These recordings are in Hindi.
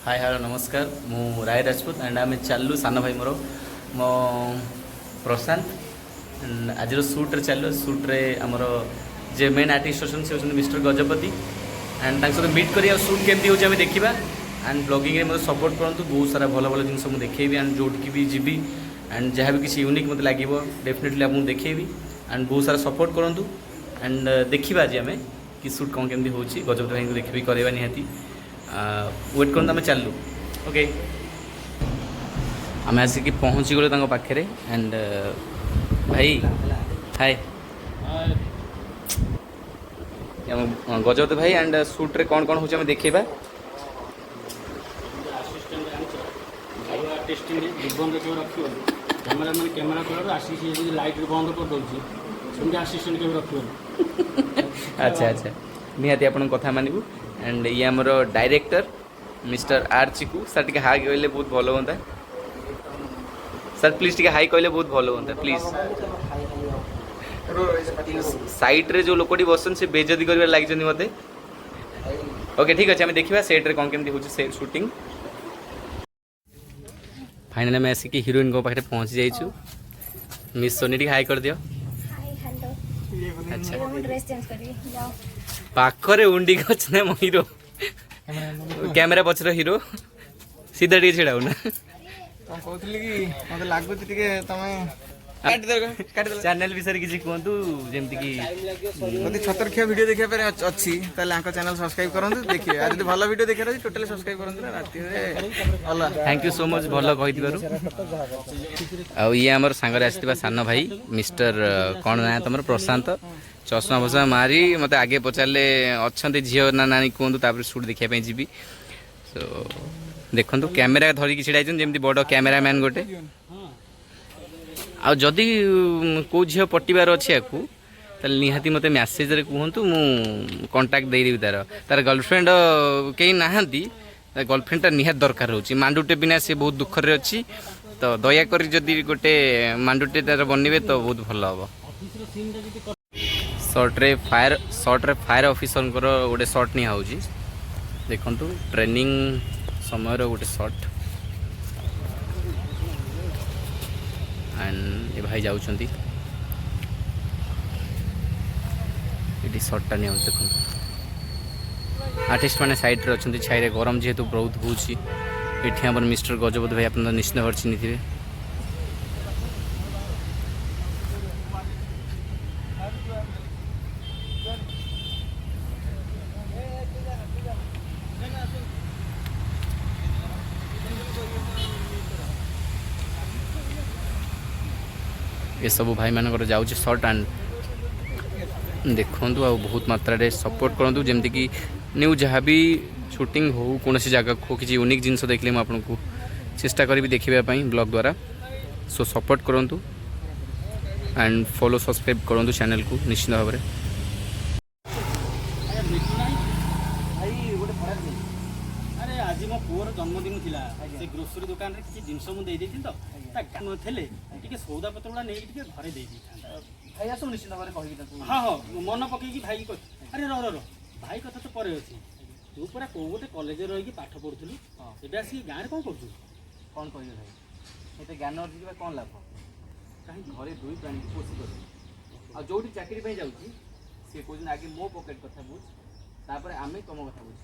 हाय हेलो नमस्कार मु राय राजपूत एंड आम चलू सान भाई मोर मो प्रशांत एंड आज सुट्रे चलो सुट्रे आमर जे मेन आर्टिस्ट अच्छा से होती मिस्टर गजपति एंड सहित मीट कर सुट केमती हो देखा एंड ब्लॉगिंग मतलब सपोर्ट करूँ बहुत सारा भल भल जिन देखेबी एंड जोटिकी भी जीवी एंड जहाँ भी किसी यूनिक मत लगे डेफिनेटली आपको देखेबी एंड बहुत सारा सपोर्ट करूँ एंड देखा आज आम कि सुट कौन केमती हो गजपति भाई को देखी करवा निहाती वेट कर आम चलू ओके आम आसिक पहुँची गलु पाखे एंड भाई हाय गजपति भाई एंड सुट्रे कौन कौन हो देखा कैमेरा कलर आसीस लाइट बंद कर दूसरी आसीस्टेंट के रख अच्छा अच्छा निहाती आपन कथा मानबू एंड ये आमर director mister R Chiku sir टी हाई कहले बहुत भल हाँ सर प्लीज टी हाई कहले बहुत भल हाँ प्लीज साइड रे जो लोकटी बसन से बेजती कर लगे मत ओके ठीक अच्छे आम देखा सेट रे कौन केमती हो शूटिंग फाइनल आम आसिक हिरोइन को पाखे पहुँची जाइछु मिस सोनी टी हाई कर दियो अच्छा पाखरे उंडी गच्छने मो हीरो कैमेरा पछर हीरो सीधा टी छिड़ा ना कहते कि मत लगुच तमें चैनल विषय किसी कहतु जमती कि जब छतरखिया वीडियो देखा पे अच्छी चैनल सब्सक्राइब करूँ देखिए आज जो भल वीडियो देखा टोटली सब्सक्राइब करूँ रात थैंक यू सो मच भल कही आउ ये आमर सांगरे आसथिबा सान भाई मिस्टर कौन ना तुम प्रशांत चश्मा फसमा मारी मत आगे पचारे अच्छा झील ना नानी कहतु सुट देखापी जी सो देखु कैमेरा धरिकी छिड़ा जमी बड़ कैमेरामैन गोटे आ जदि को झील पट्टिबार अच्छे या निहाती मत मेसेज रे कहतु मु कांटेक्ट देदेवी तार तार गर्लफ्रेंड कहीं नहांती गर्लफ्रेंड टा निहात दरकार होची मांडुटे बिना से बहुत दुख रे अच्छी तो दयाकोरी जदि गोटे मांडुटे तार बनइबे तो बहुत भल हम शॉर्ट्रे फायर ऑफिसर गोटे शॉर्ट निया होची देखंतु ट्रेनिंग समय गोटे शॉर्ट एंड ये भाई जाउछंती ये शॉर्टा नहीं देखो आर्टिस्ट मैंने साइड रे अच्छे छाई रे गरम जेहेतु बहुत होची एठी हमर मिस्टर गजपति भाई अपन निश्चित भाव चिन्ह थे ये सब भाई मान जाऊँच सर्ट एंड देखु आ बहुत मात्रा रे सपोर्ट करूँ जमती कि न्यू जहाँ भी शूटिंग हो कौन जगह को किसी यूनिक जिनस देखले मुझे आपको चेष्टा करी देखापी ब्लॉग द्वारा सो सपोर्ट करूँ एंड फॉलो सब्सक्राइब करूँ चैनल को निश्चित भाव में अरे आज मो पुअर जन्मदिन थिला से ग्रोसरी दुकान रे किसी जिंस मु दे देथिन तो ता थेले टिके सौदा पत्र गुडा नै टिके घरे दे दी भाई आस निश्चित भाव में कही हाँ हाँ मन पकई भाई अरे रो भाई कथा तो पर अच्छी तू पूरा कौ गोटे कॉलेज रही पाठ पढ़ुलु एवं आसिक गाँव में कौन कर कौन कह भाई ये ज्ञान अर्जित कौन लाभ कहीं घरे दुई प्राणी को पोषी कर आ जो चाकरी जाऊँगी सी कहते आगे मो पकेट कथा बुझ तापर आम तुम कथा बुझ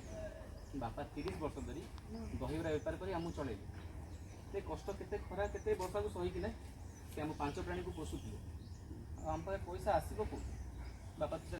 बापा 30 वर्ष धरी दहीबरा बेपार कर आमको चलैले कष्ट के खरा के वर्षा को सहीकिना से आम 5 प्राणी को पोषुले आम पैसा आसो बापा